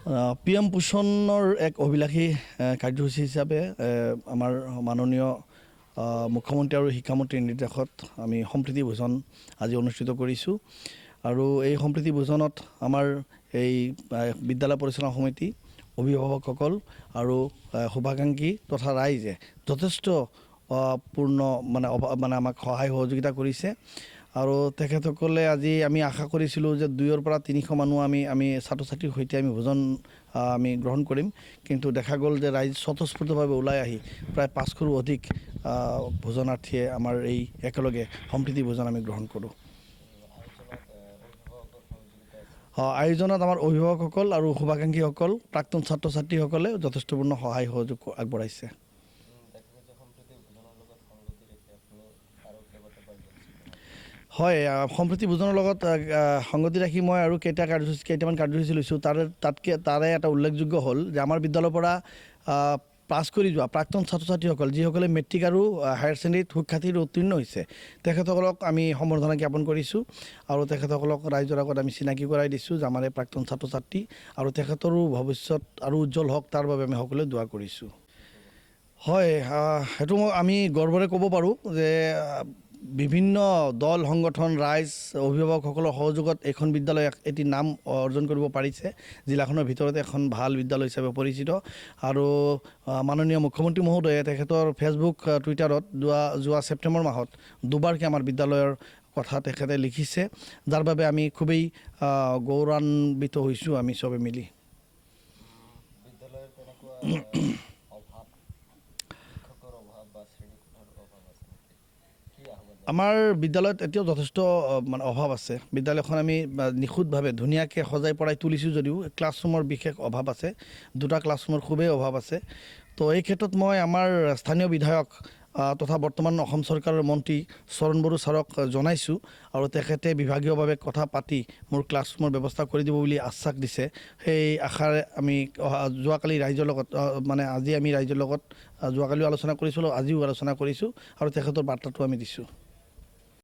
PM পোষণৰ এক অভিলাষী কাৰ্যসূচী হিচাপে আমাৰ মাননীয় মুখ্যমন্ত্ৰী আৰু শিক্ষামন্ত্ৰীৰ নিৰ্দেশত আমি সম্প্ৰীতি ভোজন আজি অনুষ্ঠিত কৰিছোঁ আৰু এই সম্প্ৰীতি ভোজনত আমাৰ এই বিদ্যালয় পৰিচালনা সমিতি অভিভাৱকসকল আৰু শুভাকাংক্ষী তথা ৰাইজে যথেষ্ট পূৰ্ণ মানে আমাক সহায় সহযোগিতা কৰিছে আৰু তেখেতসকলে আজি আমি আশা কৰিছিলোঁ যে 2ৰ পৰা 300 মানুহ আমি ছাত্ৰ ছাত্ৰীৰ সৈতে আমি ভোজন আমি গ্ৰহণ কৰিম কিন্তু দেখা গ'ল যে ৰাইজ স্বতঃস্ফূৰ্তভাৱে ওলাই আহি প্ৰায় 500ৰো অধিক ভোজনাৰ্থীয়ে আমাৰ এই একেলগে সম্প্ৰীতি ভোজন আমি গ্ৰহণ কৰোঁ। আয়োজনত আমাৰ অভিভাৱকসকল আৰু শুভাকাংক্ষীসকল প্ৰাক্তন ছাত্ৰ ছাত্ৰীসকলে যথেষ্টপূৰ্ণ সহায় সহযোগ আগবঢ়াইছে। হয়, সম্প্ৰীতি ভোজনৰ লগত সংগতি ৰাখি মই আৰু কেইটামান কাৰ্যসূচী লৈছোঁ। তাৰে এটা উল্লেখযোগ্য হ'ল যে আমাৰ বিদ্যালয়ৰ পৰা পাছ কৰি যোৱা প্ৰাক্তন ছাত্ৰ ছাত্ৰীসকল যিসকলে মেট্ৰিক আৰু হায়াৰ ছেকেণ্ডেৰীত সুখ্যাতিৰে উত্তীৰ্ণ হৈছে তেখেতসকলক আমি সম্বৰ্ধনা জ্ঞাপন কৰিছোঁ আৰু তেখেতসকলক ৰাইজৰ আগত আমি চিনাকি কৰাই দিছোঁ যে আমাৰ এই প্ৰাক্তন ছাত্ৰ ছাত্ৰী আৰু তেখেতৰো ভৱিষ্যত আৰু উজ্জ্বল হওক তাৰ বাবে আমি সকলোৱে দোৱা কৰিছোঁ। হয়, সেইটো আমি গৰ্বৰে ক'ব পাৰোঁ যে বিভিন্ন দল সংগঠন ৰাইজ অভিভাৱকসকলৰ সহযোগত এইখন বিদ্যালয় এটি নাম অৰ্জন কৰিব পাৰিছে, জিলাখনৰ ভিতৰতে এখন ভাল বিদ্যালয় হিচাপে পৰিচিত আৰু মাননীয় মুখ্যমন্ত্ৰী মহোদয়ে তেখেতৰ ফেচবুক টুইটাৰত যোৱা ছেপ্টেম্বৰ মাহত দুবাৰকৈ আমাৰ বিদ্যালয়ৰ কথা তেখেতে লিখিছে, যাৰ বাবে আমি খুবেই গৌৰৱান্বিত হৈছোঁ আমি চবে মিলি। আমাৰ বিদ্যালয়ত এতিয়াও যথেষ্ট অভাৱ আছে। বিদ্যালয়খন আমি নিখুঁতভাৱে ধুনীয়াকৈ সজাই পৰাই তুলিছোঁ যদিও ক্লাছৰুমৰ বিশেষ অভাৱ আছে, 2টা ক্লাছৰুমৰ খুবেই অভাৱ আছে। তো এই ক্ষেত্ৰত মই আমাৰ স্থানীয় বিধায়ক তথা বৰ্তমান অসম চৰকাৰৰ মন্ত্ৰী চৰণ বড়ো ছাৰক জনাইছোঁ আৰু তেখেতে বিভাগীয়ভাৱে কথা পাতি মোৰ ক্লাছৰুমৰ ব্যৱস্থা কৰি দিব বুলি আশ্বাস দিছে। সেই আশাৰে আমি যোৱাকালি ৰাইজৰ লগত আজি আমি ৰাইজৰ লগত যোৱাকালিও আলোচনা কৰিছিলোঁ, আজিও আলোচনা কৰিছোঁ আৰু তেখেতৰ বাৰ্তাটো আমি দিছোঁ।